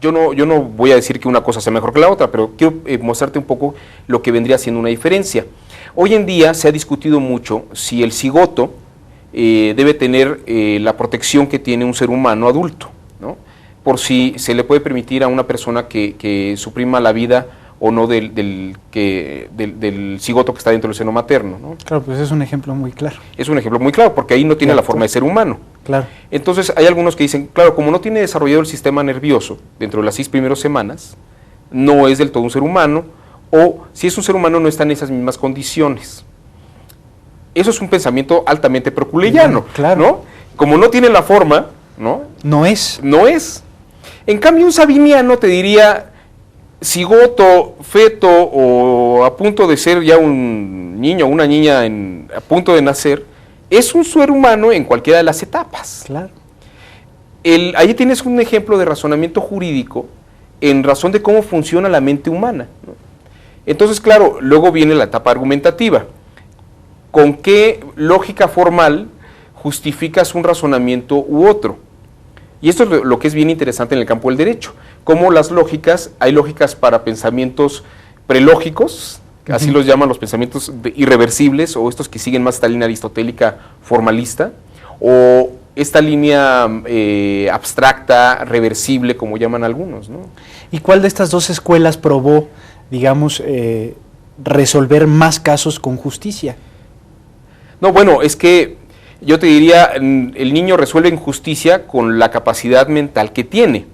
Yo no voy a decir que una cosa sea mejor que la otra, pero quiero mostrarte un poco lo que vendría siendo una diferencia. Hoy en día se ha discutido mucho si el cigoto debe tener la protección que tiene un ser humano adulto, ¿no? Por si se le puede permitir a una persona que suprima la vida o no del cigoto que está dentro del seno materno, ¿no? Claro, pues es un ejemplo muy claro. Es un ejemplo muy claro, porque ahí no tiene la forma de ser humano. Claro. Entonces hay algunos que dicen, claro, como no tiene desarrollado el sistema nervioso dentro de las 6 primeras semanas, no es del todo un ser humano, o si es un ser humano no está en esas mismas condiciones. Eso es un pensamiento altamente proculeyano, claro. ¿no? Como no tiene la forma, ¿no? No es. No es. En cambio, un sabiniano te diría, cigoto, feto o a punto de ser ya un niño o una niña a punto de nacer, es un ser humano en cualquiera de las etapas. Claro. Ahí tienes un ejemplo de razonamiento jurídico en razón de cómo funciona la mente humana, ¿no? Entonces, claro, luego viene la etapa argumentativa. ¿Con qué lógica formal justificas un razonamiento u otro? Y esto es lo que es bien interesante en el campo del derecho. Cómo hay lógicas para pensamientos prelógicos, así los llaman los pensamientos irreversibles, o estos que siguen más esta línea aristotélica formalista, o esta línea abstracta, reversible, como llaman algunos, ¿no? ¿Y cuál de estas dos escuelas probó, digamos, resolver más casos con justicia? No, bueno, es que yo te diría, el niño resuelve en justicia con la capacidad mental que tiene.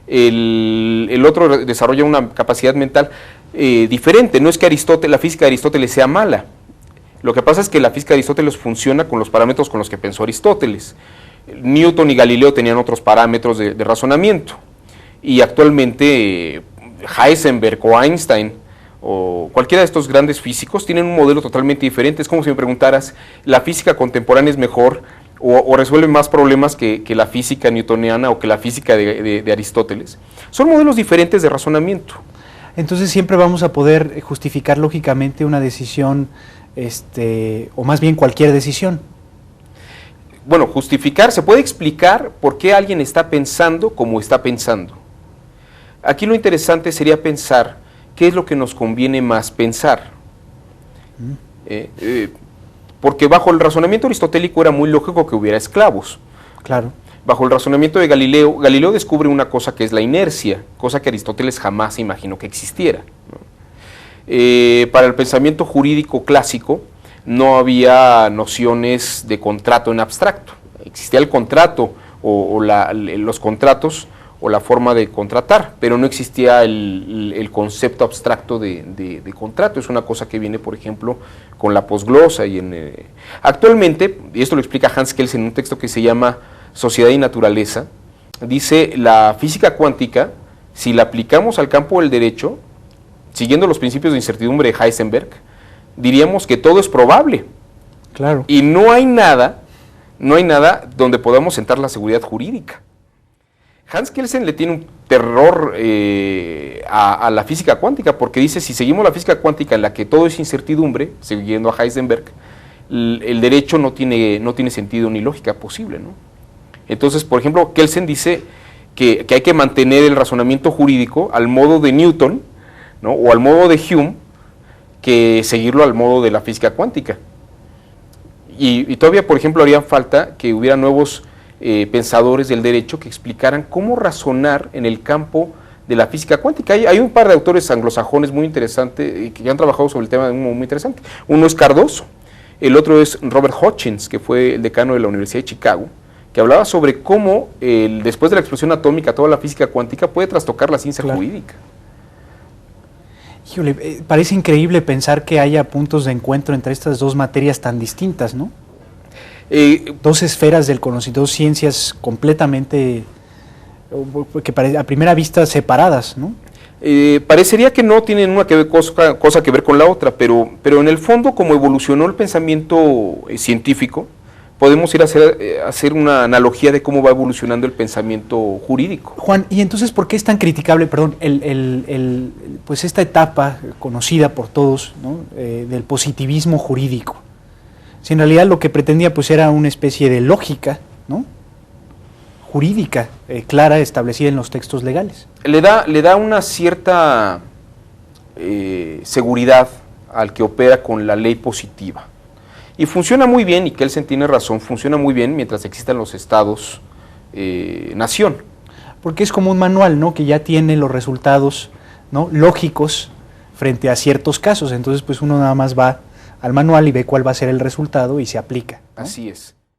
El otro desarrolla una capacidad mental diferente. No es que la física de Aristóteles sea mala. Lo que pasa es que la física de Aristóteles funciona con los parámetros con los que pensó Aristóteles. Newton y Galileo tenían otros parámetros de razonamiento. Y actualmente Heisenberg o Einstein o cualquiera de estos grandes físicos tienen un modelo totalmente diferente. Es como si me preguntaras, ¿la física contemporánea es mejor o resuelve más problemas que la física newtoniana o que la física de Aristóteles? Son modelos diferentes de razonamiento. Entonces siempre vamos a poder justificar lógicamente una decisión, o más bien cualquier decisión. Bueno, justificar, se puede explicar por qué alguien está pensando como está pensando. Aquí lo interesante sería pensar qué es lo que nos conviene más pensar. Porque bajo el razonamiento aristotélico era muy lógico que hubiera esclavos. Claro. Bajo el razonamiento de Galileo, Galileo descubre una cosa que es la inercia, cosa que Aristóteles jamás se imaginó que existiera, ¿no? Para el pensamiento jurídico clásico no había nociones de contrato en abstracto. Existía el contrato los contratos o la forma de contratar, pero no existía el concepto abstracto de contrato. Es una cosa que viene, por ejemplo, con la posglosa. Actualmente, y esto lo explica Hans Kelsen en un texto que se llama Sociedad y Naturaleza, dice, la física cuántica, si la aplicamos al campo del derecho, siguiendo los principios de incertidumbre de Heisenberg, diríamos que todo es probable. Claro. Y no hay nada donde podamos sentar la seguridad jurídica. Hans Kelsen le tiene un terror a la física cuántica, porque dice, si seguimos la física cuántica en la que todo es incertidumbre, siguiendo a Heisenberg, el derecho no tiene sentido ni lógica posible, ¿no? Entonces, por ejemplo, Kelsen dice que hay que mantener el razonamiento jurídico al modo de Newton, ¿no? O al modo de Hume, que seguirlo al modo de la física cuántica. Y todavía, por ejemplo, haría falta que hubiera nuevos pensadores del derecho que explicaran cómo razonar en el campo de la física cuántica. Hay un par de autores anglosajones muy interesantes que han trabajado sobre el tema de un modo muy interesante. Uno es Cardoso, el otro es Robert Hutchins, que fue el decano de la Universidad de Chicago, que hablaba sobre cómo después de la explosión atómica toda la física cuántica puede trastocar la ciencia jurídica. Híjole, parece increíble pensar que haya puntos de encuentro entre estas dos materias tan distintas, ¿no? Dos esferas del conocimiento, dos ciencias completamente, que a primera vista separadas, ¿no? Parecería que no tienen una cosa que ver con la otra, pero en el fondo, como evolucionó el pensamiento científico, podemos ir a hacer una analogía de cómo va evolucionando el pensamiento jurídico. Juan, ¿y entonces por qué es tan criticable, pues esta etapa conocida por todos, ¿no? Del positivismo jurídico? Si en realidad lo que pretendía pues era una especie de lógica, ¿no? jurídica clara establecida en los textos legales. Le da una cierta seguridad al que opera con la ley positiva. Y funciona muy bien, y Kelsen tiene razón, funciona muy bien mientras existan los estados nación. Porque es como un manual, ¿no? Que ya tiene los resultados, ¿no?, lógicos frente a ciertos casos. Entonces, pues uno nada más va al manual y ve cuál va a ser el resultado y se aplica, ¿no? Así es.